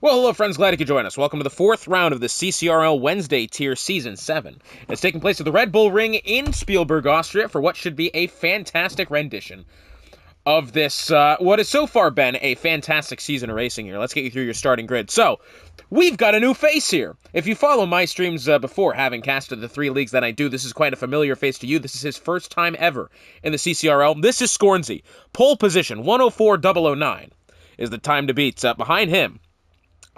Well, hello friends, glad you could join us. Welcome to the fourth round of the CCRL Wednesday Tier Season 7. It's taking place at the Red Bull Ring in Spielberg, Austria, for what should be a fantastic rendition of this, what has so far been a fantastic season of racing here. Let's get you through your starting grid. So, we've got a new face here. If you follow my streams before, having casted the 3 leagues that I do, this is quite a familiar face to you. This is his first time ever in the CCRL. This is Scornsy. Pole position, 104.009 is the time to beat. Behind him,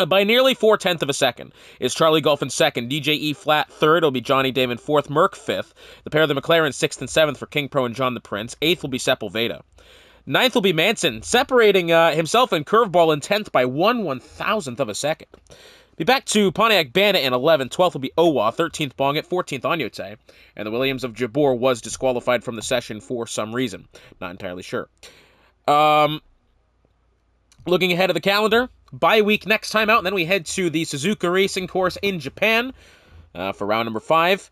by nearly 4/10 of a second is Charlie Golf in second, DJE Flat third, it'll be Johnny Damon fourth, Merck fifth, the pair of the McLaren 6th and 7th for King Pro and John the Prince, 8th will be Sepulveda. 9th will be Manson, separating himself and Curveball in 10th by 1/1000th of a second. Be back to Pontiac Bandit in 11th, 12th will be Owa, 13th Bonget, 14th Anyote, and the Williams of Jabor was disqualified from the session for some reason. Not entirely sure. Looking ahead of the calendar, bye week next time out, and then we head to the Suzuka Racing Course in Japan for round number 5.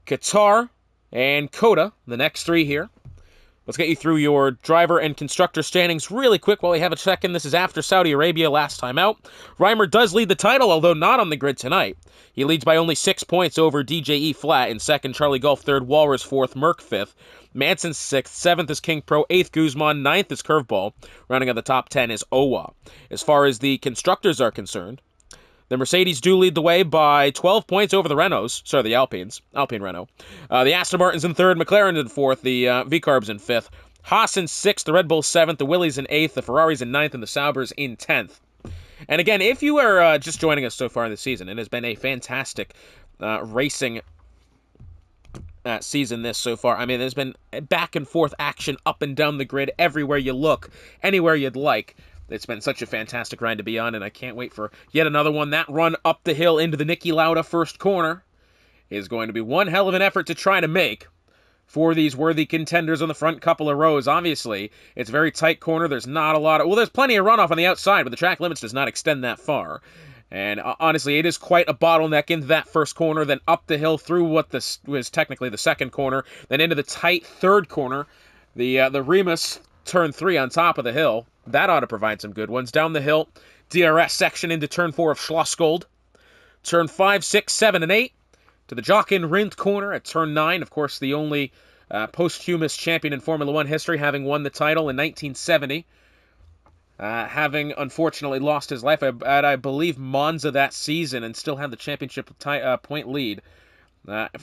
Qatar and Coda, the next 3 here. Let's get you through your driver and constructor standings really quick while we have a second. This is after Saudi Arabia last time out. Reimer does lead the title, although not on the grid tonight. He leads by only 6 points over DJE Flat in second, Charlie Golf third, Walrus fourth, Merck fifth, Manson 6th, 7th is King Pro, 8th Guzman, 9th is Curveball. Rounding out the top 10 is Owa. As far as the constructors are concerned, the Mercedes do lead the way by 12 points over the the Alpine Renault. The Aston Martin's in 3rd, McLaren in 4th, the V-Carbs in 5th, Haas in 6th, the Red Bull's 7th, the Willys in 8th, the Ferraris in 9th, and the Saubers in 10th. And again, if you are just joining us so far this season, it has been a fantastic racing season this so far. I mean, there's been back and forth action up and down the grid everywhere you look, anywhere you'd like. It's been such a fantastic ride to be on, and I can't wait for yet another one. That run up the hill into the Niki Lauda first corner is going to be one hell of an effort to try to make for these worthy contenders on the front couple of rows. Obviously, it's a very tight corner. There's not a lot of... Well, there's plenty of runoff on the outside, but the track limits does not extend that far. And honestly, it is quite a bottleneck into that first corner, then up the hill through what this was technically the second corner, then into the tight third corner, the Remus turn 3 on top of the hill. That ought to provide some good ones. Down the hill, DRS section into turn 4 of Schlossgold. Turn 5, 6, 7, and 8 to the Jochen Rindt corner at turn 9. Of course, the only posthumous champion in Formula 1 history, having won the title in 1970. Having unfortunately lost his life at, I believe, Monza that season, and still had the championship point lead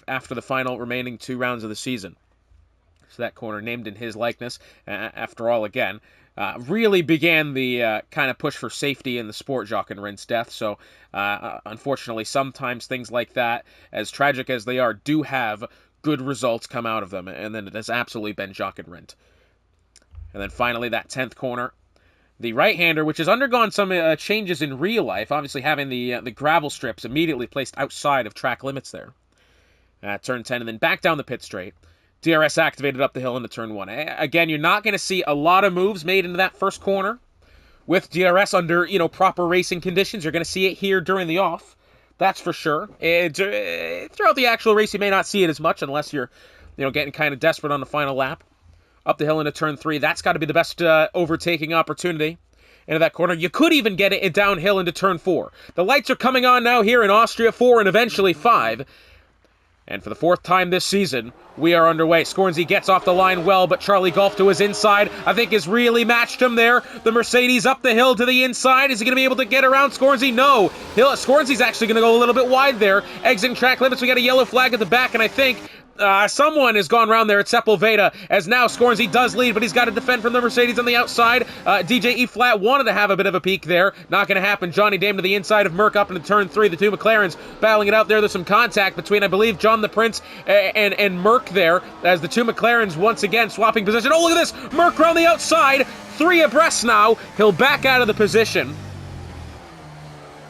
after the final remaining 2 rounds of the season. So that corner, named in his likeness, after all, again, really began the kind of push for safety in the sport, Jochen Rindt's death. So, unfortunately, sometimes things like that, as tragic as they are, do have good results come out of them, and then it has absolutely been Jochen Rindt. And then finally, that 10th corner, the right-hander, which has undergone some changes in real life, obviously having the gravel strips immediately placed outside of track limits there. Turn 10, and then back down the pit straight. DRS activated up the hill into turn 1. Again, you're not going to see a lot of moves made into that first corner with DRS under, proper racing conditions. You're going to see it here during the off. That's for sure. Throughout the actual race, you may not see it as much unless you're, getting kind of desperate on the final lap. Up the hill into turn 3. That's got to be the best overtaking opportunity into that corner. You could even get it downhill into turn 4. The lights are coming on now here in Austria, 4 and eventually 5. And for the 4th time this season, we are underway. Scornsy gets off the line well, but Charlie Golf to his inside, I think, has really matched him there. The Mercedes up the hill to the inside. Is he going to be able to get around Scornsy? No. Scornsy's actually going to go a little bit wide there. Exiting track limits, we got a yellow flag at the back, and I think someone has gone around there at Sepulveda, as now Scornsy does lead, but he's got to defend from the Mercedes on the outside. DJE Flat wanted to have a bit of a peek there. Not going to happen. Johnny Dame to the inside of Merck up into turn 3. The 2 McLarens battling it out there. There's some contact between, I believe, John the Prince and Merck there, as the 2 McLarens once again swapping position. Oh, look at this! Merck around the outside. 3 abreast now. He'll back out of the position,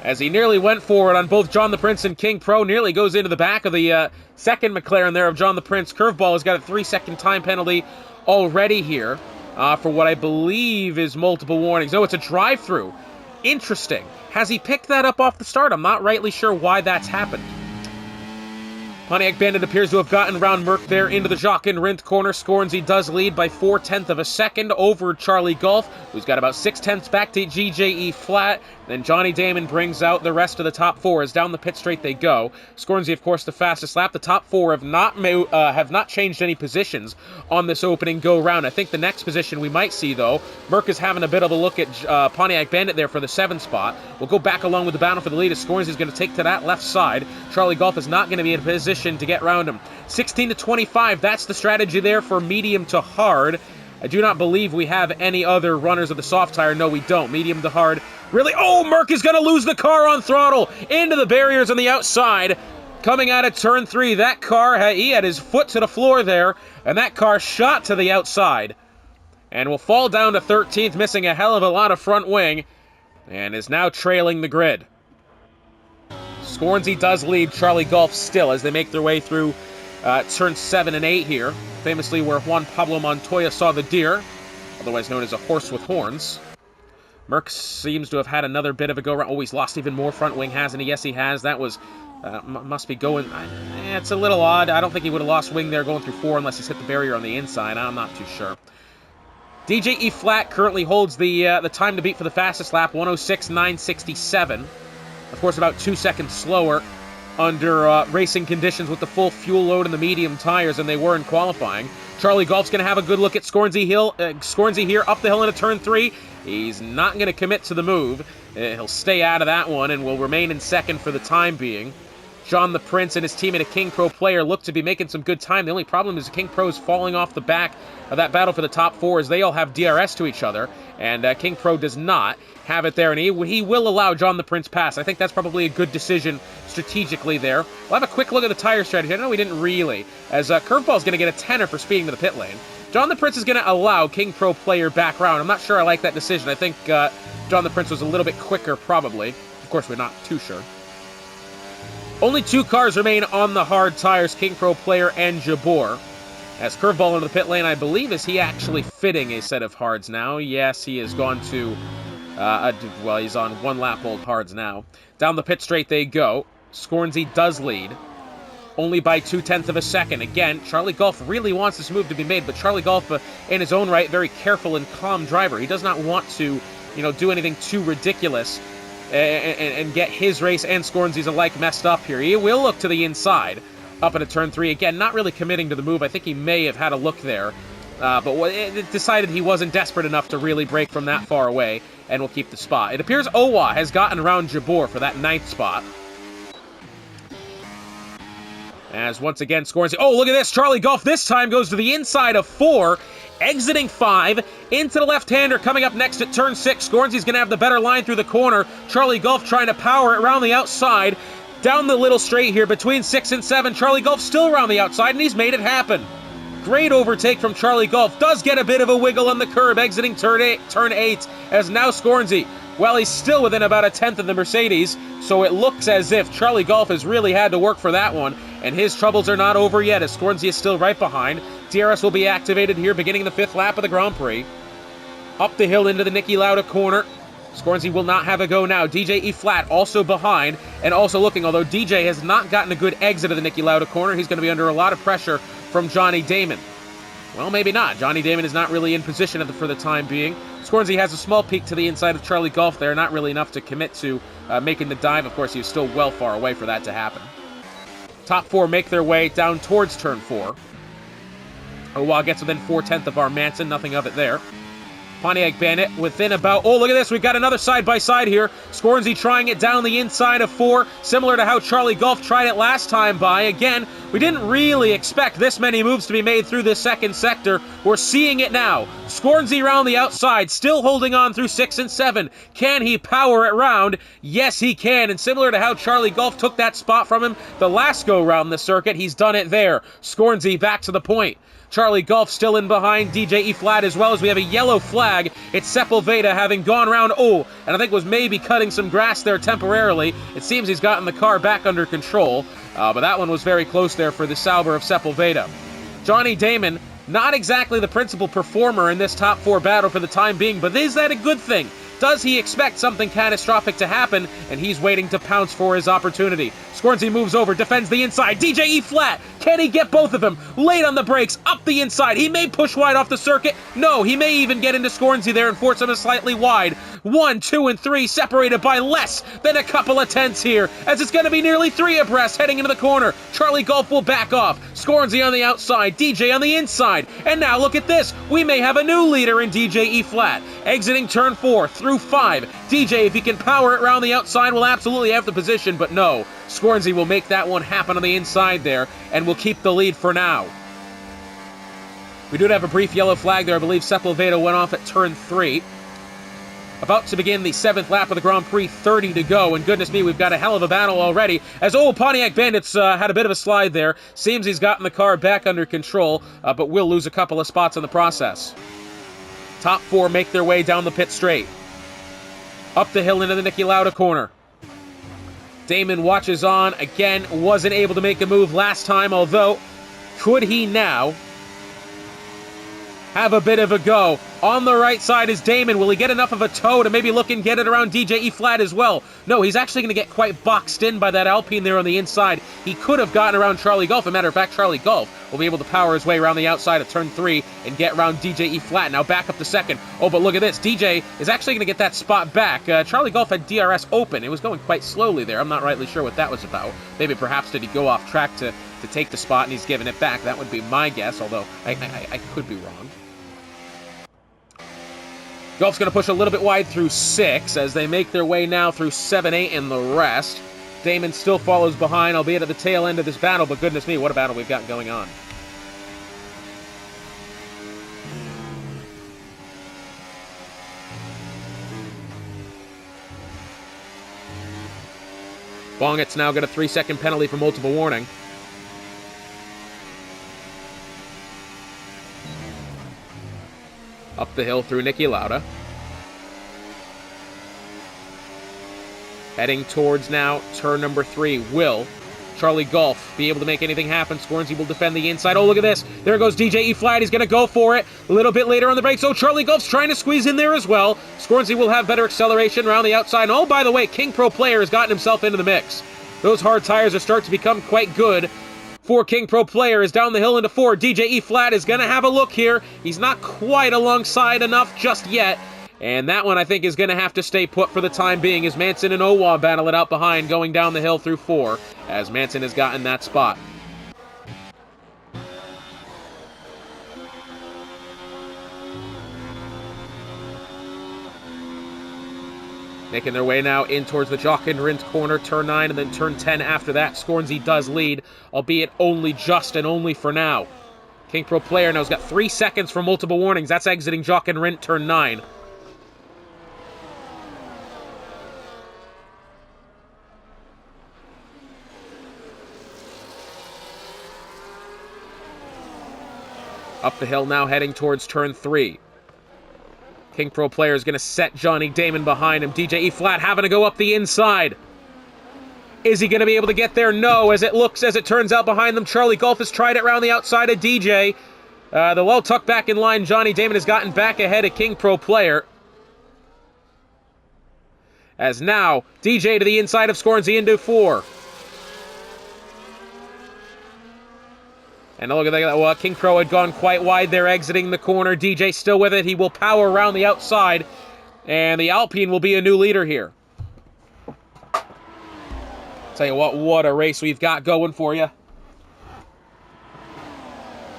as he nearly went forward on both John the Prince and King Pro. Nearly goes into the back of the second McLaren there of John the Prince. Curveball has got a 3-second time penalty already here for what I believe is multiple warnings. No, it's a drive-through. Interesting. Has he picked that up off the start? I'm not rightly sure why that's happened. Pontiac Bandit appears to have gotten around Merck there into the Jacques and Rindt corner. Scornsy does lead by 4/10 of a second over Charlie Golf, who's got about 6/10 back to GJE Flat. Then Johnny Damon brings out the rest of the top four as down the pit straight they go. Scornsy, of course, the fastest lap. The top four have not changed any positions on this opening go-round. I think the next position we might see, though, Merck is having a bit of a look at Pontiac Bandit there for the 7th spot. We'll go back along with the battle for the lead as Scornsy is going to take to that left side. Charlie Golf is not going to be in a position to get around him. 16 to 25, that's the strategy there for medium to hard. I do not believe we have any other runners of the soft tire. No, we don't. Medium to hard. Really? Oh, Merck is going to lose the car on throttle into the barriers on the outside. Coming out of turn 3, that car, he had his foot to the floor there, and that car shot to the outside. And will fall down to 13th, missing a hell of a lot of front wing, and is now trailing the grid. Scornsy does lead Charlie Golf still as they make their way through turn 7 and 8 here, famously where Juan Pablo Montoya saw the deer, otherwise known as a horse with horns. Merck seems to have had another bit of a go-round. Oh, he's lost even more front wing, hasn't he? Yes, he has. That was, must be going, it's a little odd. I don't think he would have lost wing there going through 4 unless he's hit the barrier on the inside. I'm not too sure. DJE Flat currently holds the time to beat for the fastest lap, 106.967. Of course, about 2 seconds slower under racing conditions with the full fuel load and the medium tires than they were in qualifying. Charlie Golf's going to have a good look at Scornsy here up the hill into turn 3. He's not going to commit to the move. He'll stay out of that one and will remain in second for the time being. John the Prince and his teammate, a King Pro player, look to be making some good time. The only problem is the King Pro's falling off the back of that battle for the top 4 as they all have DRS to each other, and King Pro does not have it there, and he will allow John the Prince pass. I think that's probably a good decision strategically there. We'll have a quick look at the tire strategy. I know we didn't really, as Curveball's going to get a tenner for speeding to the pit lane. John the Prince is going to allow King Pro player back round. I'm not sure I like that decision. I think John the Prince was a little bit quicker, probably. Of course, we're not too sure. Only 2 cars remain on the hard tires, King Pro player and Jabor. As Curveball into the pit lane, I believe, is he actually fitting a set of hards now? Yes, he has gone to, well, he's on 1 lap old hards now. Down the pit straight they go. Scornsy does lead, only by 2/10 of a second. Again, Charlie Golf really wants this move to be made, but Charlie Golf, in his own right, very careful and calm driver. He does not want to, do anything too ridiculous and get his race and Scornsy's alike messed up here. He will look to the inside, up into turn 3. Again, not really committing to the move. I think he may have had a look there, but it decided he wasn't desperate enough to really break from that far away, and will keep the spot. It appears Owa has gotten around Jabor for that 9th spot. As once again, Scornsy... Oh, look at this! Charlie Golf this time goes to the inside of 4, exiting 5, into the left-hander, coming up next at turn 6. Scornsy's going to have the better line through the corner. Charlie Golf trying to power it around the outside. Down the little straight here between 6 and 7. Charlie Golf still around the outside, and he's made it happen. Great overtake from Charlie Golf. Does get a bit of a wiggle on the curb, exiting turn 8, as now Scornsy... Well, he's still within about 1/10 of the Mercedes, so it looks as if Charlie Golf has really had to work for that one, and his troubles are not over yet, as Scornsy is still right behind. DRS will be activated here beginning the 5th lap of the Grand Prix. Up the hill into the Niki Lauda corner. Scornsy will not have a go now. DJE Flat also behind, and also looking, although DJ has not gotten a good exit of the Niki Lauda corner, he's going to be under a lot of pressure from Johnny Damon. Well, maybe not. Johnny Damon is not really in position for the time being. Scornsy has a small peek to the inside of Charlie Golf there, not really enough to commit to making the dive. Of course, he was still well far away for that to happen. Top 4 make their way down towards turn 4. Owa gets within 4/10 of our Manson, nothing of it there. Pontiac Bandit within about... Oh, look at this. We've got another side-by-side here. Scornsy trying it down the inside of 4, similar to how Charlie Golf tried it last time by. Again, we didn't really expect this many moves to be made through this second sector. We're seeing it now. Scornsy around the outside, still holding on through 6 and 7. Can he power it round? Yes, he can. And similar to how Charlie Golf took that spot from him the last go-round the circuit, he's done it there. Scornsy back to the point. Charlie Golf still in behind DJE Flat, as well as we have a yellow flag. It's Sepulveda having gone around, and I think was maybe cutting some grass there temporarily. It seems he's gotten the car back under control, but that one was very close there for the Sauber of Sepulveda. Johnny Damon, not exactly the principal performer in this top 4 battle for the time being, but is that a good thing? Does he expect something catastrophic to happen, and he's waiting to pounce for his opportunity? Scornsy moves over, defends the inside. DJ E flat. Can he get both of them? Late on the brakes, up the inside. He may push wide off the circuit. No, he may even get into Scornsy there and force him slightly wide. 1, 2, and 3 separated by less than a couple of tenths here, as it's going to be nearly 3 abreast heading into the corner. Charlie Golf will back off. Scornsy on the outside, DJ on the inside. And now look at this. We may have a new leader in DJ E flat. Exiting turn 4 through 5. DJ, if he can power it around the outside, will absolutely have the position, but no. Scornsy will make that one happen on the inside there, and will keep the lead for now. We do have a brief yellow flag there. I believe Sepulveda went off at turn 3. About to begin the 7th lap of the Grand Prix, 30 to go, and goodness me, we've got a hell of a battle already, as Pontiac Bandits had a bit of a slide there. Seems he's gotten the car back under control, but will lose a couple of spots in the process. Top 4 make their way down the pit straight. Up the hill into the Niki Lauda corner. Damon watches on, again, wasn't able to make a move last time, although, could he now have a bit of a go? On the right side is Damon. Will he get enough of a toe to maybe look and get it around DJ E flat as well? No, he's actually going to get quite boxed in by that Alpine there on the inside. He could have gotten around Charlie Golf. As a matter of fact, Charlie Golf will be able to power his way around the outside of turn 3 and get around DJ E flat. Now back up to second. Oh, but look at this. DJ is actually going to get that spot back. Charlie Golf had DRS open. It was going quite slowly there. I'm not rightly sure what that was about. Maybe perhaps did he go off track to take the spot and he's giving it back. That would be my guess, although I could be wrong. Golf's going to push a little bit wide through 6 as they make their way now through 7, 8, and the rest. Damon still follows behind, albeit at the tail end of this battle, but goodness me, what a battle we've got going on. Bonget's now got a 3-second penalty for multiple warning. Up the hill through Niki Lauda. Heading towards now turn number 3. Will Charlie Golf be able to make anything happen? Scornsy will defend the inside. Oh, look at this. There goes DJ E flat. He's going to go for it. A little bit later on the brakes. Oh, Charlie Golf's trying to squeeze in there as well. Scornsy will have better acceleration around the outside. And oh, by the way, King Pro Player has gotten himself into the mix. Those hard tires are starting to become quite good. For King Pro Player is down the hill into 4. DJ E flat is going to have a look here. He's not quite alongside enough just yet. And that one, I think, is going to have to stay put for the time being as Manson and Owa battle it out behind, going down the hill through 4, as Manson has gotten that spot. Making their way now in towards the Jock and Rindt corner, turn 9, and then turn 10 after that. Scornsy does lead, albeit only just and only for now. King Pro Player now has got 3 seconds for multiple warnings. That's exiting Jock and Rindt, turn 9. Up the hill now, heading towards turn 3. King Pro Player is going to set Johnny Damon behind him. DJ E flat having to go up the inside. Is he going to be able to get there? No, as it turns out behind them, Charlie Golf has tried it around the outside of DJ. The well tucked back in line, Johnny Damon has gotten back ahead of King Pro Player. As now, DJ to the inside of Scornsy into 4. And look at that, well, King Pro had gone quite wide there, exiting the corner. DJ still with it. He will power around the outside. And the Alpine will be a new leader here. Tell you what a race we've got going for you.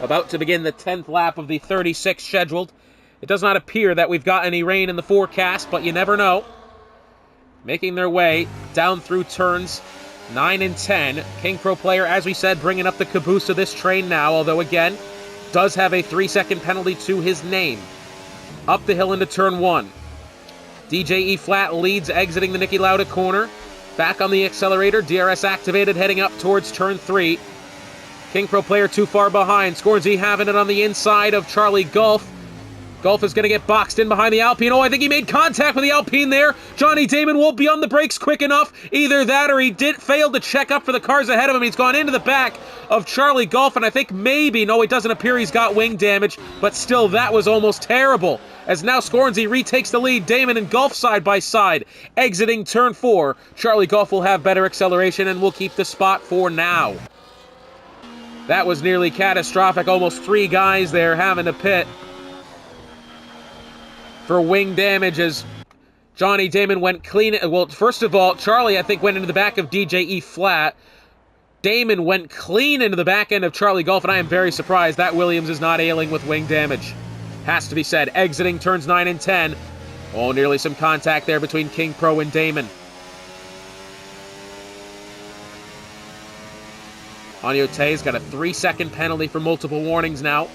About to begin the 10th lap of the 36 scheduled. It does not appear that we've got any rain in the forecast, but you never know. Making their way down through turns 9 and 10. King Pro Player, as we said, bringing up the caboose of this train now, although again, does have a 3-second penalty to his name. Up the hill into turn 1. DJ E flat leads, exiting the Niki Lauda corner. Back on the accelerator, DRS activated, heading up towards turn 3. King Pro Player too far behind. Scornsy having it on the inside of Charlie Golf. Golf is going to get boxed in behind the Alpine. Oh, I think he made contact with the Alpine there. Johnny Damon won't be on the brakes quick enough. Either that or he failed to check up for the cars ahead of him. He's gone into the back of Charlie Golf, and I think maybe, no, it doesn't appear he's got wing damage, but still, that was almost terrible. As now Scornsy retakes the lead, Damon and Golf side by side. Exiting turn 4, Charlie Golf will have better acceleration and will keep the spot for now. That was nearly catastrophic. Almost 3 guys there having to pit for wing damage as Johnny Damon went clean. Well, first of all, Charlie, I think, went into the back of DJE flat. Damon went clean into the back end of Charlie Golf, and I am very surprised that Williams is not ailing with wing damage. Has to be said. Exiting turns 9 and 10. Oh, nearly some contact there between King Pro and Damon. Agneaute's got a 3-second penalty for multiple warnings now.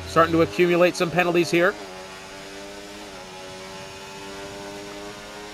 Starting to accumulate some penalties here.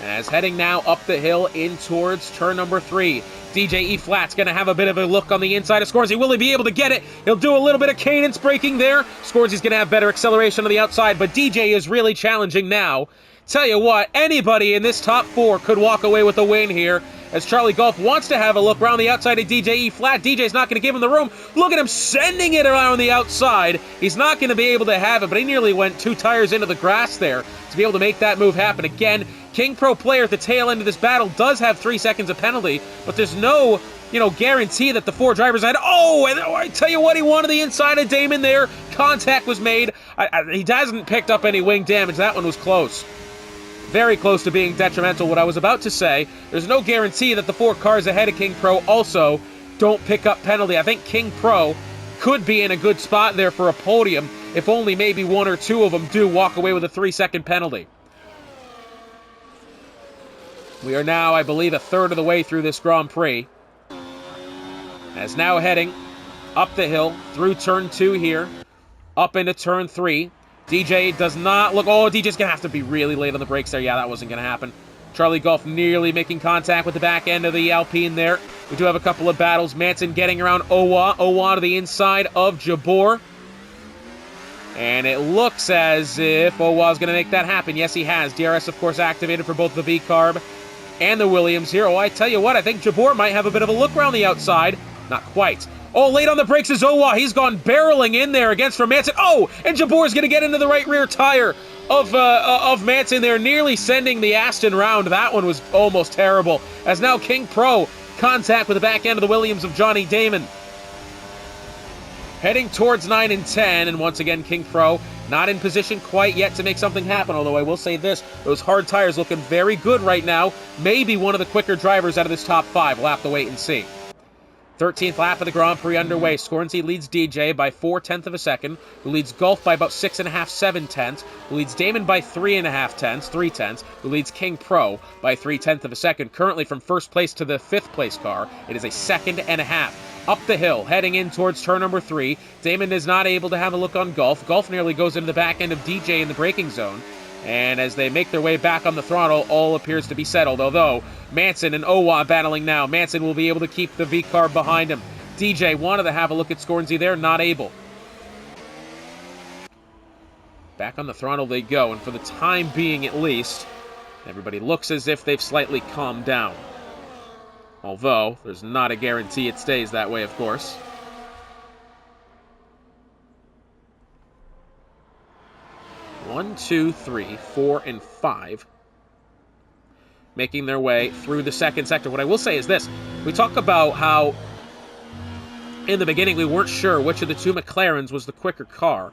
As heading now up the hill in towards turn number 3. DJ E Flat's going to have a bit of a look on the inside of Scorsy. Will he be able to get it? He'll do a little bit of cadence braking there. Scorsy's going to have better acceleration on the outside, but DJ is really challenging now. Tell you what, anybody in this top 4 could walk away with a win here, as Charlie Golf wants to have a look around the outside of DJ E Flat. DJ's not going to give him the room. Look at him sending it around the outside. He's not going to be able to have it, but he nearly went 2 tires into the grass there to be able to make that move happen. Again, King Pro player at the tail end of this battle does have 3 seconds of penalty, but there's no, guarantee that the 4 drivers had. Oh, and I tell you what, he wanted the inside of Damon there. Contact was made. He hasn't picked up any wing damage. That one was close. Very close to being detrimental. What I was about to say, there's no guarantee that the 4 cars ahead of King Pro also don't pick up penalty. I think King Pro could be in a good spot there for a podium if only maybe 1 or 2 of them do walk away with a 3-second penalty. We are now, I believe, a third of the way through this Grand Prix. As now heading up the hill through turn 2 here, up into turn 3. DJ does not look... Oh, DJ's going to have to be really late on the brakes there. Yeah, that wasn't going to happen. Charlie Golf nearly making contact with the back end of the Alpine there. We do have a couple of battles. Manson getting around Owa. Owa to the inside of Jabor. And it looks as if Owa's going to make that happen. Yes, he has. DRS, of course, activated for both the V-Carb and the Williams here. Oh, I tell you what, I think Jabor might have a bit of a look around the outside. Not quite. Oh, late on the brakes is Owa. He's gone barreling in there against for Manson. Oh, and Jabor's going to get into the right rear tire of Manson there, nearly sending the Aston round. That one was almost terrible. As now King Pro contact with the back end of the Williams of Johnny Damon. Heading towards 9 and 10, and once again King Pro not in position quite yet to make something happen, although I will say this, those hard tires looking very good right now. Maybe one of the quicker drivers out of this top 5. We'll have to wait and see. 13th lap of the Grand Prix underway. Scornsy leads DJ by 4/10 of a second, who leads Golf by about 6.5, 7/10, who leads Damon by 3.5, who leads King Pro by 3/10 of a second. Currently from first place to the 5th place car, it is a 1.5 seconds. Up the hill, heading in towards turn number 3. Damon is not able to have a look on Golf. Golf nearly goes into the back end of DJ in the braking zone. And as they make their way back on the throttle, all appears to be settled. Although, Manson and Owa battling now. Manson will be able to keep the V-Carb behind him. DJ wanted to have a look at Scornsy there, not able. Back on the throttle they go, and for the time being at least, everybody looks as if they've slightly calmed down. Although, there's not a guarantee it stays that way, of course. One, 2, 3, 4, and 5 making their way through the second sector. What I will say is this. We talk about how in the beginning we weren't sure which of the 2 McLarens was the quicker car.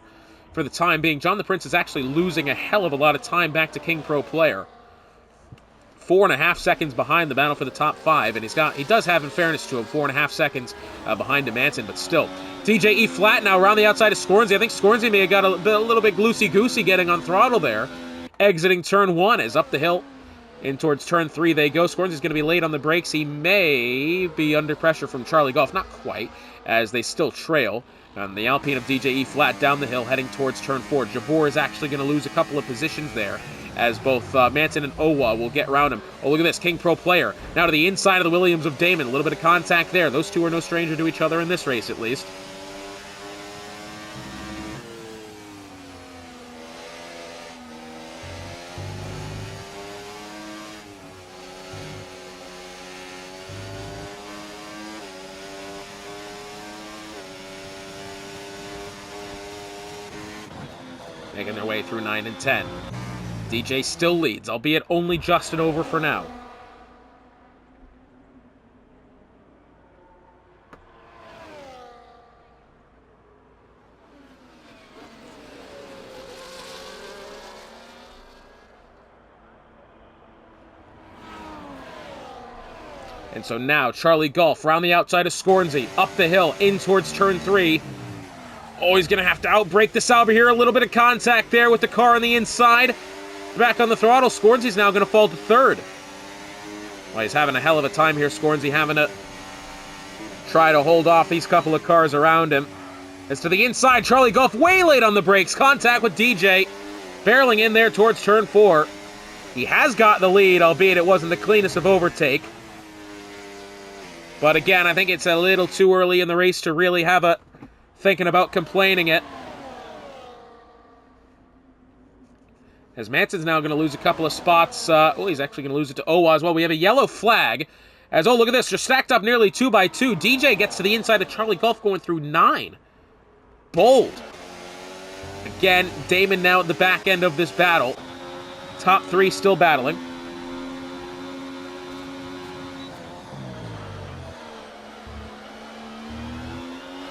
For the time being, John the Prince is actually losing a hell of a lot of time back to King Pro player. 4.5 seconds behind the battle for the top 5, and he does have, in fairness to him, 4.5 seconds behind Manson, but still. DJ E Flat now around the outside of Scornsy. I think Scornsy may have got a little bit loosey-goosey getting on throttle there. Exiting turn 1 as up the hill in towards turn 3 they go. Scornsy's going to be late on the brakes. He may be under pressure from Charlie Golf. Not quite, as they still trail. And the Alpine of DJ E Flat down the hill heading towards turn 4. Jabor is actually going to lose a couple of positions there, as both Manson and Owa will get around him. Oh, look at this. King Pro player. Now to the inside of the Williams of Damon. A little bit of contact there. Those 2 are no stranger to each other in this race, at least. making their way through 9 and 10. DJ still leads, albeit only just an over for now. And so now, Charlie Golf round the outside of Scornsy, up the hill, in towards turn 3. Oh, he's going to have to outbrake the Sauber here. A little bit of contact there with the car on the inside. Back on the throttle. Scornsy's now going to fall to third. Well, he's having a hell of a time here, Scornsy, having to try to hold off these couple of cars around him. As to the inside, Charlie Golf way late on the brakes. Contact with DJ, barreling in there towards turn 4. He has got the lead, albeit it wasn't the cleanest of overtake. But again, I think it's a little too early in the race to really have a thinking about complaining it. As Manson's now going to lose a couple of spots. He's actually going to lose it to Owa as well. We have a yellow flag. As, look at this. Just stacked up nearly 2 by 2. DJ gets to the inside of Charlie Golf going through 9. Bold. Again, Damon now at the back end of this battle. Top 3 still battling.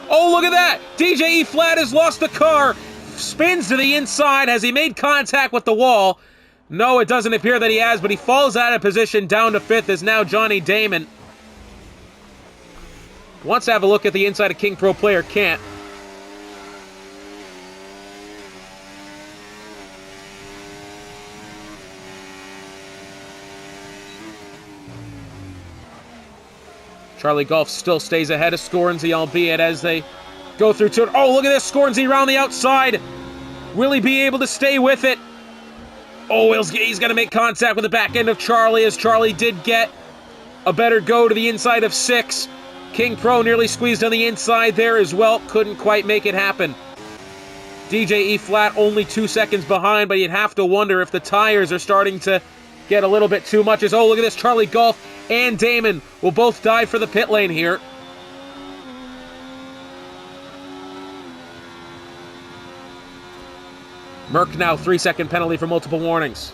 Oh, look at that! DJ E-Flat has lost the car. Spins to the inside. Has he made contact with the wall? No, it doesn't appear that he has, but he falls out of position down to 5th as now Johnny Damon wants to have a look at the inside of King Pro player, can't. Charlie Golf still stays ahead of Scornsy, albeit as they go through to it. Oh, look at this. Scornsy around the outside. Will he be able to stay with it? Oh, he's going to make contact with the back end of Charlie, as Charlie did get a better go to the inside of 6. King Pro nearly squeezed on the inside there as well. Couldn't quite make it happen. DJ E-Flat only 2 seconds behind, but you'd have to wonder if the tires are starting to get a little bit too much. As, look at this. Charlie Golf and Damon will both dive for the pit lane here. Merck now 3-second penalty for multiple warnings.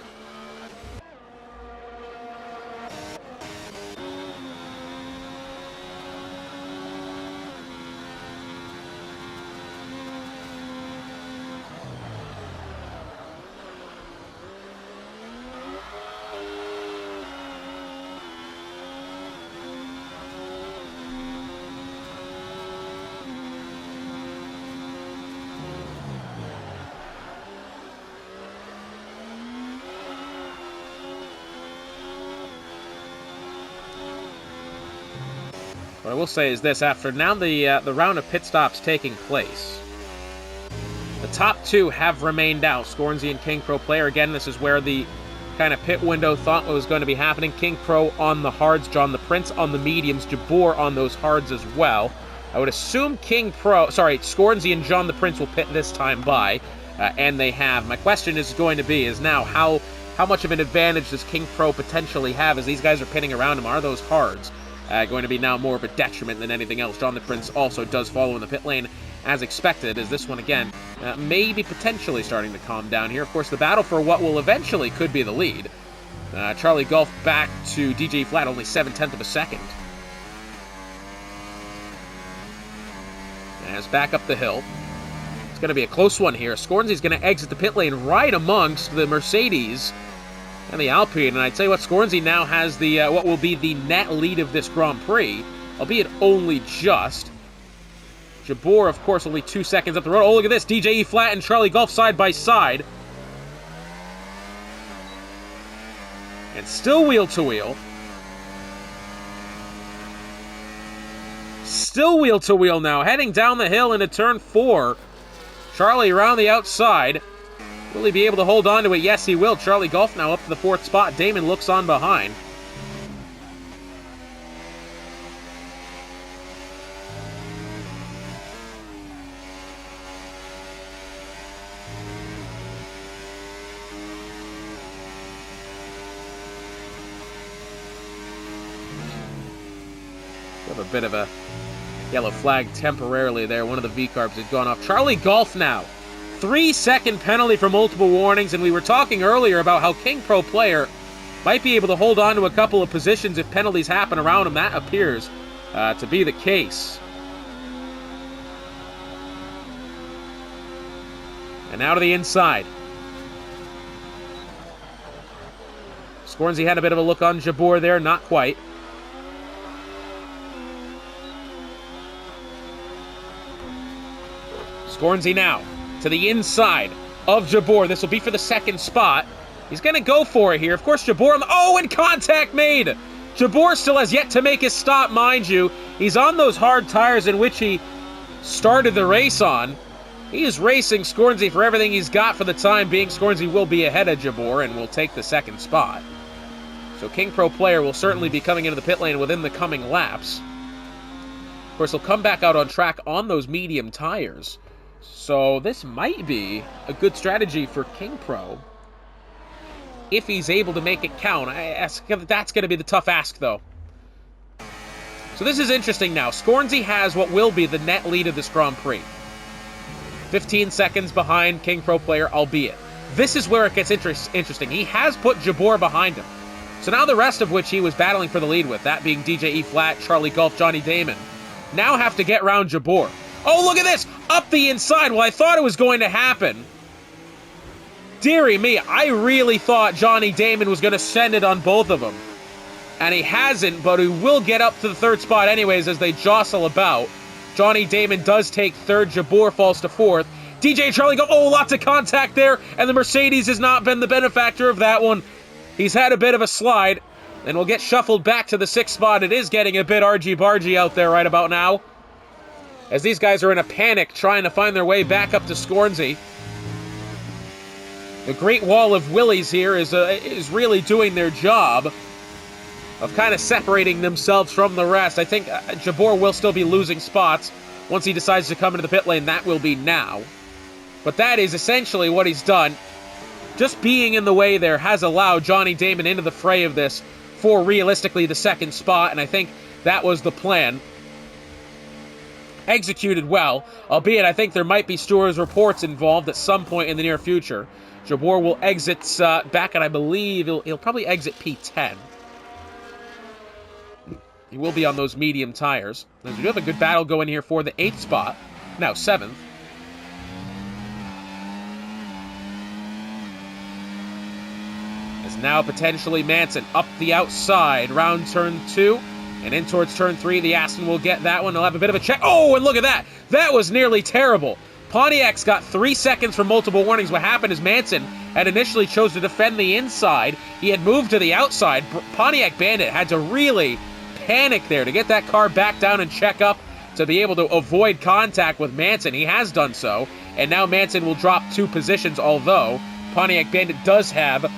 What I will say is this, after now the round of pit stops taking place, the top 2 have remained out, Scornsy and King Pro player. Again, this is where the kind of pit window thought was going to be happening. King Pro on the hards, John the Prince on the mediums, Jabor on those hards as well. I would assume Scornsy and John the Prince will pit this time by, and they have. My question is going to be, is now how much of an advantage does King Pro potentially have as these guys are pitting around him? Are those hards going to be now more of a detriment than anything else? John the Prince also does follow in the pit lane as expected, as this one again may be potentially starting to calm down here. Of course, the battle for what will eventually could be the lead. Charlie Golf back to DJ Flat, only 7/10 of a second. As back up the hill. It's going to be a close one here. Scornsy's going to exit the pit lane right amongst the Mercedes and the Alpine, and I tell you what, Scornsy now has the what will be the net lead of this Grand Prix, albeit only just. Jabor, of course, only 2 seconds up the road. Oh, look at this. DJ E-Flat and Charlie Golf side by side. And still wheel to wheel. Still wheel to wheel now, heading down the hill into turn 4. Charlie around the outside. Will he be able to hold on to it? Yes, he will. Charlie Golf now up to the 4th spot. Damon looks on behind. We have a bit of a yellow flag temporarily there. One of the V-carbs had gone off. Charlie Golf now 3-second penalty for multiple warnings, and we were talking earlier about how King Pro Player might be able to hold on to a couple of positions if penalties happen around him. That appears to be the case. And now to the inside. Scornsy had a bit of a look on Jabor there, not quite. Scornsy now to the inside of Jabor. This will be for the second spot. He's going to go for it here. Of course, Jabor on the... Oh, and contact made! Jabor still has yet to make his stop, mind you. He's on those hard tires in which he started the race on. He is racing Scornsy for everything he's got for the time being. Scornsy will be ahead of Jabor and will take the second spot. So King Pro Player will certainly be coming into the pit lane within the coming laps. Of course, he'll come back out on track on those medium tires. So this might be a good strategy for King Pro if he's able to make it count. That's going to be the tough ask, though. So this is interesting now. Scornsy has what will be the net lead of this Grand Prix. 15 seconds behind King Pro Player, albeit. This is where it gets interesting. He has put Jabor behind him. So now the rest of which he was battling for the lead with, that being DJ E Flat, Charlie Golf, Johnny Damon, now have to get round Jabor. Oh, look at this! Up the inside! Well, I thought it was going to happen. Dearie me, I really thought Johnny Damon was going to send it on both of them. And he hasn't, but he will get up to the third spot anyways as they jostle about. Johnny Damon does take third, Jabor falls to fourth. DJ Charlie Golf, oh, lots of contact there, and the Mercedes has not been the benefactor of that one. He's had a bit of a slide, and will get shuffled back to the sixth spot. It is getting a bit argy-bargy out there right about now, as these guys are in a panic trying to find their way back up to Scornsy. The Great Wall of Willies here is really doing their job of kind of separating themselves from the rest. I think Jabor will still be losing spots once he decides to come into the pit lane. That will be now. But that is essentially what he's done. Just being in the way there has allowed Johnny Damon into the fray of this for realistically the second spot, and I think that was the plan. Executed well, albeit I think there might be stewards reports involved at some point in the near future. Jabor will exit back, and I believe he'll probably exit P10. He will be on those medium tires. As we do have a good battle going here for the 8th spot. Now 7th. As now potentially Manson up the outside. Round turn 2. And in towards turn 3. The Aston will get that one. They'll have a bit of a check. Oh, and look at that. That was nearly terrible. Pontiac's got 3 seconds for multiple warnings. What happened is Manson had initially chose to defend the inside. He had moved to the outside. Pontiac Bandit had to really panic there to get that car back down and check up to be able to avoid contact with Manson. He has done so, and now Manson will drop 2 positions, although Pontiac Bandit does have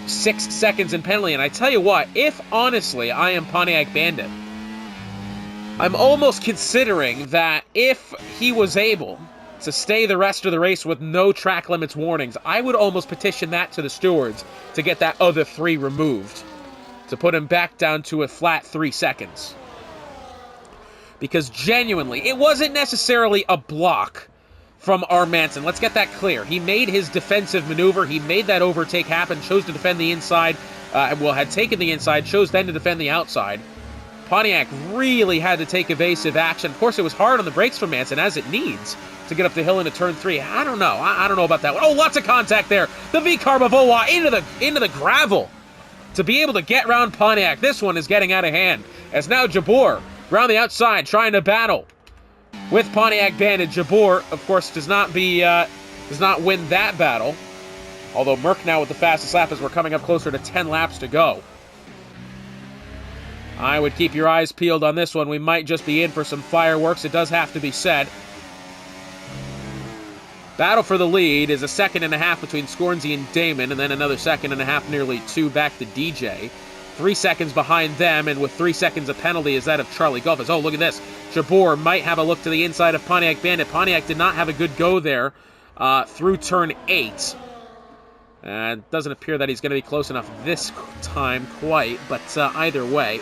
6 seconds in penalty. And I tell you what, if honestly I am Pontiac Bandit, I'm almost considering that if he was able to stay the rest of the race with no track limits warnings, I would almost petition that to the stewards to get that other 3 removed, to put him back down to a flat 3 seconds. Because genuinely, it wasn't necessarily a block from our Manson. Let's get that clear. He made his defensive maneuver. He made that overtake happen, chose to defend the inside, had taken the inside, chose then to defend the outside. Pontiac really had to take evasive action. Of course, it was hard on the brakes for Manson, as it needs, to get up the hill into turn 3. I don't know. I don't know about that one. Oh, lots of contact there. The V-carb of Owa into the gravel to be able to get around Pontiac. This one is getting out of hand, as now Jabor around the outside trying to battle with Pontiac Bandit. Jabor, of course, does not win that battle, although Merck now with the fastest lap as we're coming up closer to 10 laps to go. I would keep your eyes peeled on this one. We might just be in for some fireworks. It does have to be said. Battle for the lead is a 1.5 seconds between Scornsy and Damon, and then another 1.5 seconds, nearly 2 back to DJ. 3 seconds behind them, and with 3 seconds of penalty is that of Charlie Golfus. Oh, look at this. Jabor might have a look to the inside of Pontiac Bandit. Pontiac did not have a good go there through turn 8. It doesn't appear that he's going to be close enough this time quite, but either way.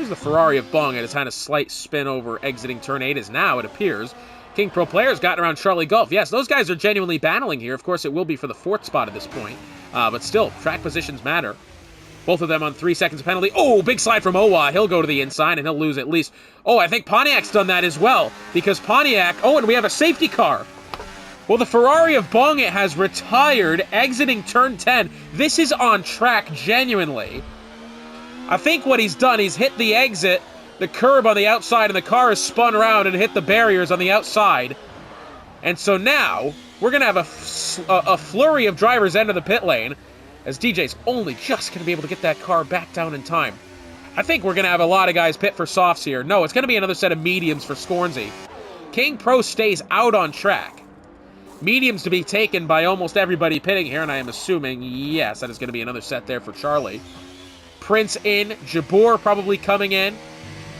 the Ferrari of Bong. It has had a slight spin over exiting turn 8, as now it appears King Pro Player's gotten around Charlie Golf. Yes, those guys are genuinely battling here. Of course, it will be for the 4th spot at this point. But still, track positions matter. Both of them on 3 seconds of penalty. Oh, big slide from Owa. He'll go to the inside, and he'll lose at least. Oh, I think Pontiac's done that as well, because Pontiac... Oh, and we have a safety car. Well, the Ferrari of Bongit has retired, exiting turn 10. This is on track, genuinely. I think what he's done, he's hit the exit, the curb on the outside, and the car has spun around and hit the barriers on the outside. And so now, we're going to have a flurry of drivers enter the pit lane, as DJ's only just going to be able to get that car back down in time. I think we're going to have a lot of guys pit for softs here. No, it's going to be another set of mediums for Scornsy. King Pro stays out on track. Mediums to be taken by almost everybody pitting here, and I am assuming, yes, that is going to be another set there for Charlie. Prince in, Jabor probably coming in.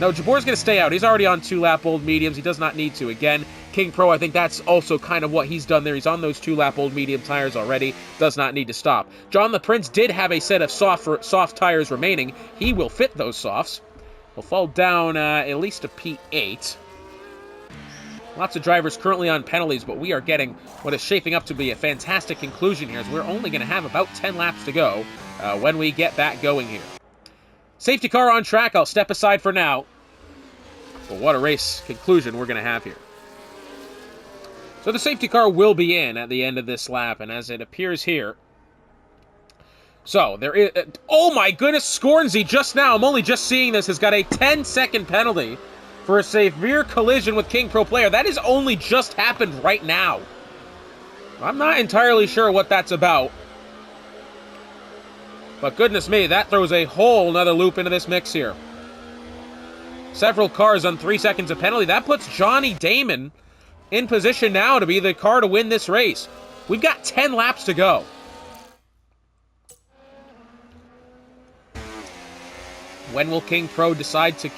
No, Jabor's going to stay out. He's already on 2-lap-old mediums. He does not need to. Again, King Pro, I think that's also kind of what he's done there. He's on those 2-lap-old medium tires already. Does not need to stop. John the Prince did have a set of soft tires remaining. He will fit those softs. He'll fall down at least a P8. Lots of drivers currently on penalties, but we are getting what is shaping up to be a fantastic conclusion here, as we're only going to have about 10 laps to go when we get that going here. Safety car on track. I'll step aside for now. But what a race conclusion we're going to have here. So the safety car will be in at the end of this lap, and as it appears here... So, there is... Oh my goodness, Scornsy just now, I'm only just seeing this, has got a 10-second penalty for a severe collision with King Pro Player. That has only just happened right now. I'm not entirely sure what that's about. But goodness me, that throws a whole nother loop into this mix here. Several cars on 3 seconds of penalty. That puts Johnny Damon in position now to be the car to win this race. We've got 10 laps to go. When will King Pro decide to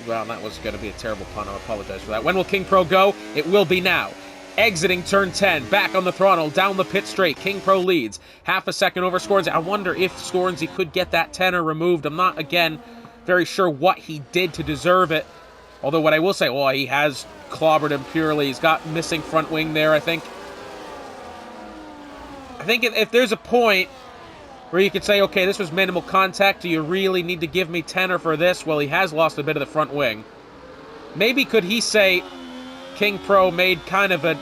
Well, that was going to be a terrible pun. I apologize for that. When will King Pro go? It will be now. Exiting turn 10, back on the throttle, down the pit straight. King Pro leads. Half a second over Scornsy. I wonder if Scornsy could get that tenner removed. I'm not, again, very sure what he did to deserve it. Although what I will say, well, he has clobbered him purely. He's got missing front wing there, I think. I think if there's a point where you could say, okay, this was minimal contact, do you really need to give me tenner for this? Well, he has lost a bit of the front wing. Maybe could he say King Pro made kind of a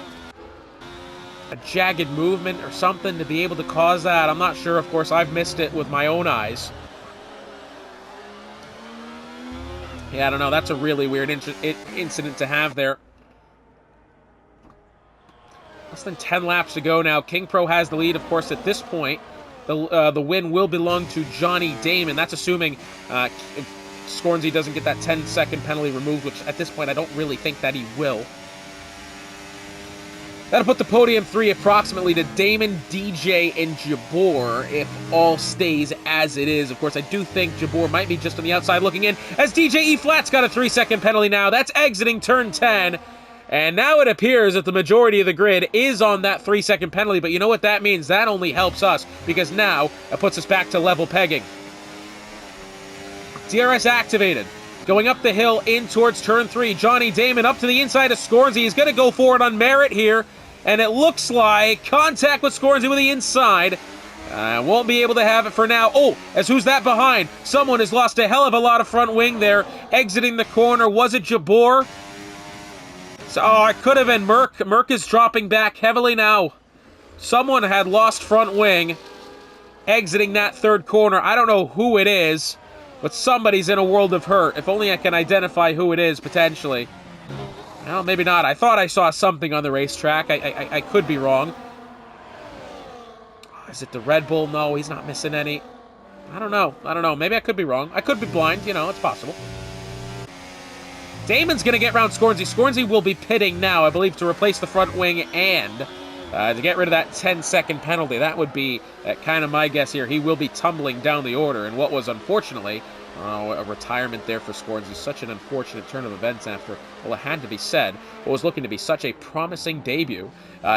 jagged movement or something to be able to cause that? I'm not sure. Of course, I've missed it with my own eyes. Yeah, I don't know. That's a really weird incident to have there. Less than 10 laps to go now. King Pro has the lead, of course, at this point. The win will belong to Johnny Damon. That's assuming Scornsy doesn't get that 10-second penalty removed, which at this point I don't really think that he will. That'll put the podium 3 approximately to Damon, DJ, and Jabor if all stays as it is. Of course, I do think Jabor might be just on the outside looking in, as DJ E-Flat's got a 3-second penalty now. That's exiting turn 10. And now it appears that the majority of the grid is on that 3-second penalty, but you know what that means? That only helps us, because now it puts us back to level pegging. DRS activated. Going up the hill in towards turn 3. Johnny Damon up to the inside of Scornsy. He's going to go for it on merit here. And it looks like contact with Scornsy with the inside. Won't be able to have it for now. Oh, as who's that behind? Someone has lost a hell of a lot of front wing there. Exiting the corner. Was it Jabor? So, oh, it could have been Merck. Merck is dropping back heavily now. Someone had lost front wing. Exiting that third corner. I don't know who it is, but somebody's in a world of hurt. If only I can identify who it is, potentially. Well, maybe not. I thought I saw something on the racetrack. I could be wrong. Is it the Red Bull? No, he's not missing any. I don't know. Maybe I could be wrong. I could be blind. You know, it's possible. Damon's going to get around Scornsy. Scornsy will be pitting now, I believe, to replace the front wing and to get rid of that 10-second penalty. That would be kind of my guess here. He will be tumbling down the order in what was, unfortunately, a retirement there for Scornsy. Such an unfortunate turn of events after, well, it had to be said, what was looking to be such a promising debut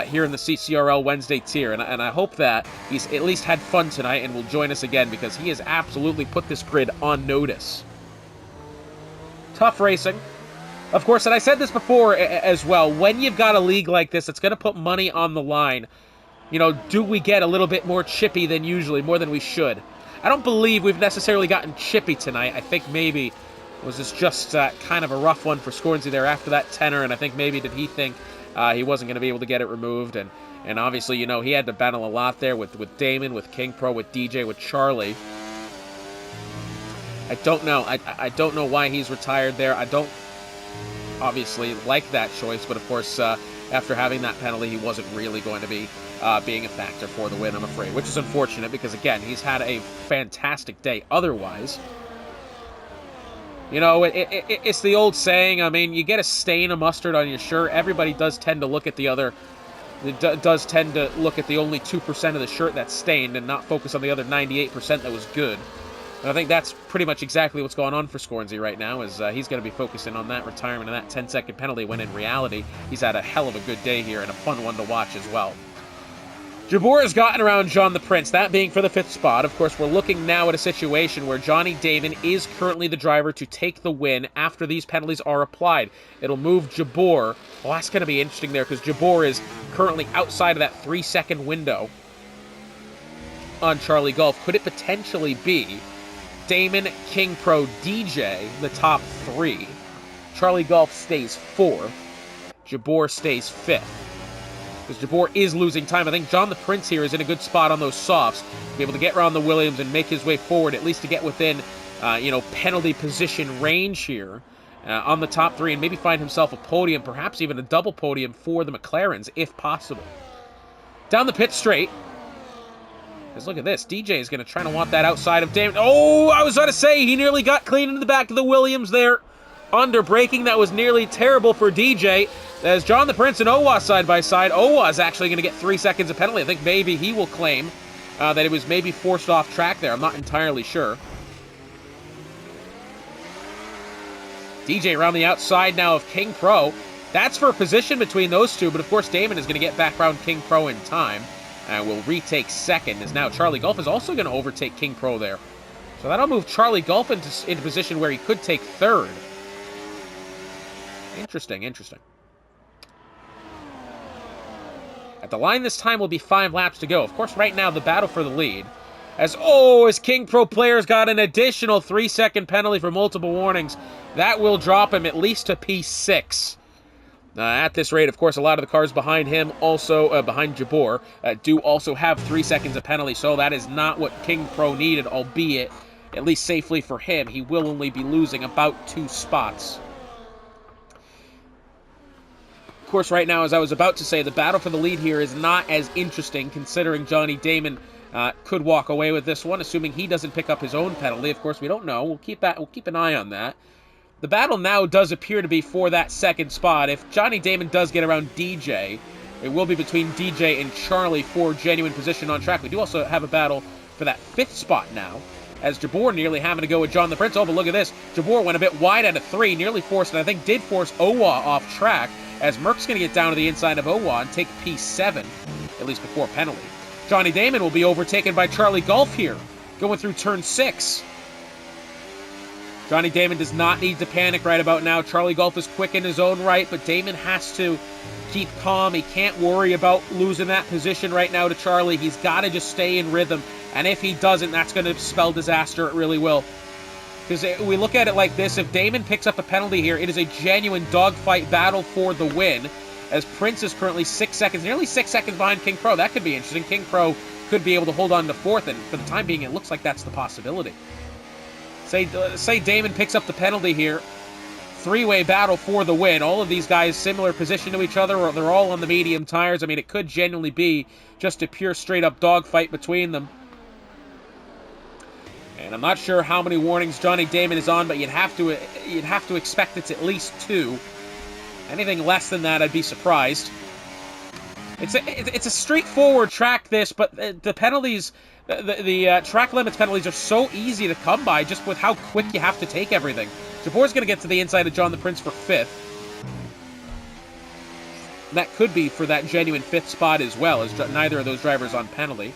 here in the CCRL Wednesday tier. And I hope that he's at least had fun tonight and will join us again, because he has absolutely put this grid on notice. Tough racing. Of course, and I said this before as well, when you've got a league like this, it's going to put money on the line. You know, do we get a little bit more chippy than usually, more than we should? I don't believe we've necessarily gotten chippy tonight. I think maybe was this just kind of a rough one for Scornsy there after that tenor, and I think maybe did he think he wasn't going to be able to get it removed, and obviously, you know, he had to battle a lot there with Damon, with King Pro, with DJ, with Charlie. I don't know. I don't know why he's retired there. I don't obviously like that choice, but of course, after having that penalty, he wasn't really going to be being a factor for the win, I'm afraid, which is unfortunate because, again, he's had a fantastic day otherwise. You know, it's the old saying, I mean, you get a stain of mustard on your shirt, everybody does tend to look at the other, does tend to look at the only 2% of the shirt that's stained and not focus on the other 98% that was good. And I think that's pretty much exactly what's going on for Scornsy right now, is he's going to be focusing on that retirement and that 10-second penalty, when in reality, he's had a hell of a good day here and a fun one to watch as well. Jabbour has gotten around John the Prince, that being for the 5th spot. Of course, we're looking now at a situation where Johnny Damon is currently the driver to take the win after these penalties are applied. It'll move Jabbour. Well, that's going to be interesting there, because Jabbour is currently outside of that 3-second window on Charlie Golf. Could it potentially be Damon, King Pro, DJ, the top 3? Charlie Golf stays 4th. Jabbour stays 5th. Because Jabbour is losing time. I think John the Prince here is in a good spot on those softs to be able to get around the Williams and make his way forward, at least to get within, you know, penalty position range here on the top 3, and maybe find himself a podium, perhaps even a double podium for the McLarens, if possible. Down the pit straight. Because look at this. DJ is going to try to want that outside of Damon. Oh, I was going to say, he nearly got clean into the back of the Williams there. Under braking, that was nearly terrible for DJ. As John the Prince and Owa side by side, Owa is actually going to get 3 seconds of penalty. I think maybe he will claim that it was maybe forced off track there. I'm not entirely sure. DJ around the outside now of King Pro. That's for a position between those two, but of course Damon is going to get back around King Pro in time. Will retake second, as now Charlie Golf is also going to overtake King Pro there. So that'll move Charlie Golf into position where he could take 3rd. Interesting, interesting. At the line this time will be 5 laps to go. Of course, right now, the battle for the lead. As King Pro players got an additional 3-second penalty for multiple warnings. That will drop him at least to P6. At this rate, of course, a lot of the cars behind him, also behind Jabbour, do also have 3 seconds of penalty, so that is not what King Pro needed, albeit, at least safely for him, he will only be losing about 2 spots. Of course, right now, as I was about to say, the battle for the lead here is not as interesting, considering Johnny Damon could walk away with this one, assuming he doesn't pick up his own penalty. Of course, we don't know. We'll keep an eye on that. The battle now does appear to be for that 2nd spot. If Johnny Damon does get around DJ, it will be between DJ and Charlie for genuine position on track. We do also have a battle for that 5th spot now, as Jabbour nearly having to go with John the Prince. Oh, but look at this. Jabbour went a bit wide out of 3, nearly forced, and I think did force Owa off track, as Merck's going to get down to the inside of Owa and take P7, at least before penalty. Johnny Damon will be overtaken by Charlie Golf here, going through turn 6. Johnny Damon does not need to panic right about now. Charlie Golf is quick in his own right, but Damon has to keep calm. He can't worry about losing that position right now to Charlie. He's got to just stay in rhythm, and if he doesn't, that's going to spell disaster. It really will. Because we look at it like this, if Damon picks up a penalty here, it is a genuine dogfight battle for the win, as Prince is currently 6 seconds, nearly 6 seconds behind King Pro. That could be interesting. King Pro could be able to hold on to 4th, and for the time being, it looks like that's the possibility. Say Damon picks up the penalty here. 3-way battle for the win. All of these guys similar position to each other, or they're all on the medium tires. I mean, it could genuinely be just a pure straight-up dogfight between them. And I'm not sure how many warnings Johnny Damon is on, but you'd have to expect it's at least 2. Anything less than that, I'd be surprised. It's a straightforward track, this, but the penalties, the track limits penalties are so easy to come by just with how quick you have to take everything. Jabbour's going to get to the inside of John the Prince for 5th. That could be for that genuine 5th spot as well, as neither of those drivers on penalty.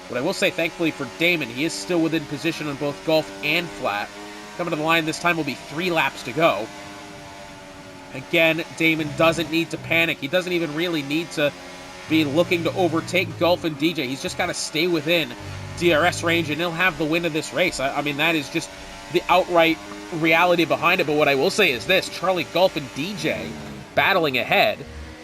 But I will say, thankfully for Damon, he is still within position on both golf and flat. Coming to the line this time will be 3 laps to go. Again, Damon doesn't need to panic. He doesn't even really need to be looking to overtake Gulf and DJ. He's just got to stay within DRS range, and he'll have the win of this race. I mean, that is just the outright reality behind it. But what I will say is this: Charlie, Gulf, and DJ battling ahead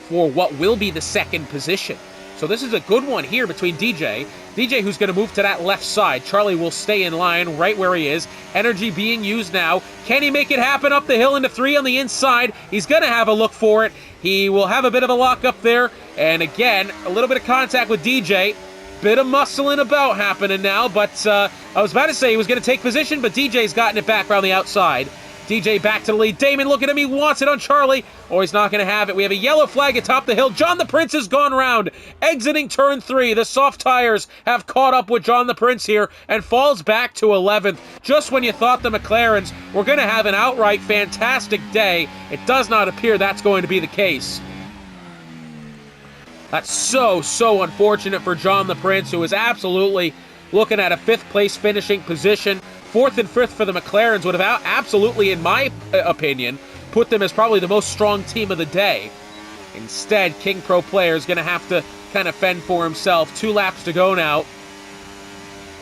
for what will be the second position. So this is a good one here between DJ. DJ, who's going to move to that left side. Charlie will stay in line right where he is. Energy being used now. Can he make it happen up the hill into 3 on the inside? He's going to have a look for it. He will have a bit of a lock up there. And again, a little bit of contact with DJ. Bit of muscling about happening now. But I was about to say he was going to take position, but DJ's gotten it back around the outside. DJ back to the lead. Damon, look at him. He wants it on Charlie. Or he's not going to have it. We have a yellow flag atop the hill. John the Prince has gone round. Exiting turn 3. The soft tires have caught up with John the Prince here and falls back to 11th. Just when you thought the McLarens were going to have an outright fantastic day, it does not appear that's going to be the case. That's so unfortunate for John the Prince, who is absolutely looking at a 5th place finishing position. 4th and 5th for the McLarens would have absolutely, in my opinion, put them as probably the most strong team of the day. Instead, King Pro Player is going to have to kind of fend for himself. 2 laps to go now.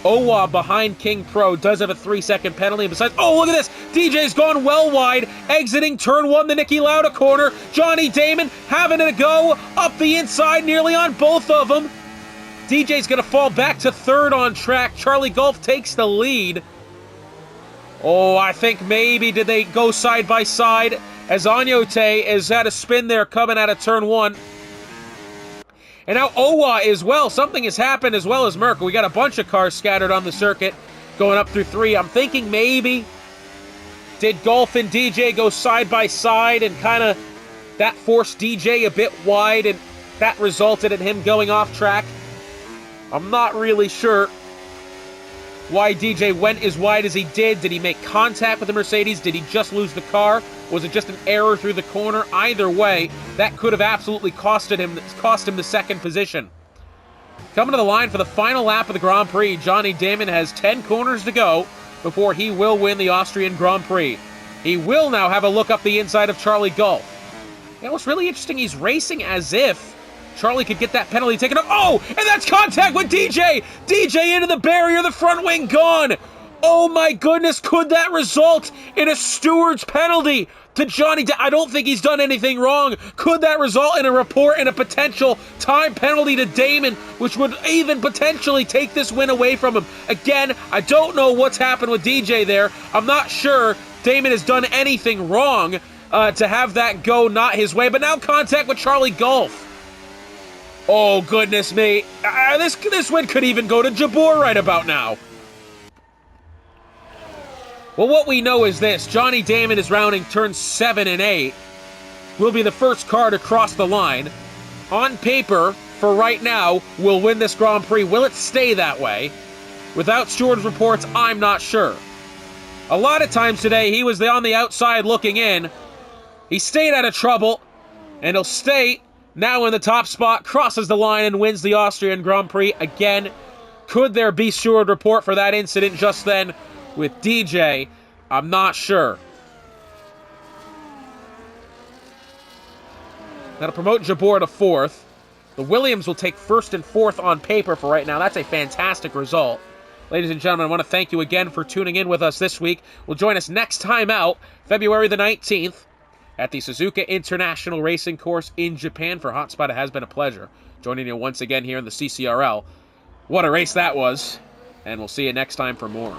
Owa behind King Pro does have a 3-second penalty. Besides, oh, look at this. DJ's gone well wide, exiting turn 1, the Nicky Lauda corner. Johnny Damon having it a go up the inside, nearly on both of them. DJ's going to fall back to 3rd on track. Charlie Gulf takes the lead. Oh, I think maybe did they go side by side as Agnote has had a spin there coming out of turn 1. And now Owa as well. Something has happened as well as Merck. We got a bunch of cars scattered on the circuit going up through 3. I'm thinking maybe did Gulf and DJ go side by side and kind of that forced DJ a bit wide and that resulted in him going off track. I'm not really sure why DJ went as wide as he did. Did he make contact with the Mercedes? Did he just lose the car? Was it just an error through the corner? Either way, that could have absolutely cost him the 2nd position. Coming to the line for the final lap of the Grand Prix, Johnny Damon has 10 corners to go before he will win the Austrian Grand Prix. He will now have a look up the inside of Charlie Gulf. You know what's really interesting? He's racing as if Charlie could get that penalty taken up. Oh, and that's contact with DJ. DJ into the barrier, the front wing gone. Oh my goodness, could that result in a steward's penalty to Johnny? I don't think he's done anything wrong. Could that result in a report and a potential time penalty to Damon, which would even potentially take this win away from him? Again, I don't know what's happened with DJ there. I'm not sure Damon has done anything wrong to have that go not his way, but now contact with Charlie Gulf. Oh, goodness me. This win could even go to Jabbour right about now. Well, what we know is this. Johnny Damon is rounding turns 7 and 8. Will be the first car to cross the line. On paper, for right now, will win this Grand Prix. Will it stay that way? Without steward's reports, I'm not sure. A lot of times today, he was on the outside looking in. He stayed out of trouble, and he'll stay now in the top spot, crosses the line and wins the Austrian Grand Prix again. Could there be steward report for that incident just then with DJ? I'm not sure. That'll promote Jabbour to 4th. The Williams will take 1st and 4th on paper for right now. That's a fantastic result. Ladies and gentlemen, I want to thank you again for tuning in with us this week. We'll join us next time out, February the 19th, at the Suzuka International Racing Course in Japan. For Hotspot, it has been a pleasure joining you once again here in the CCRL. What a race that was, and we'll see you next time for more.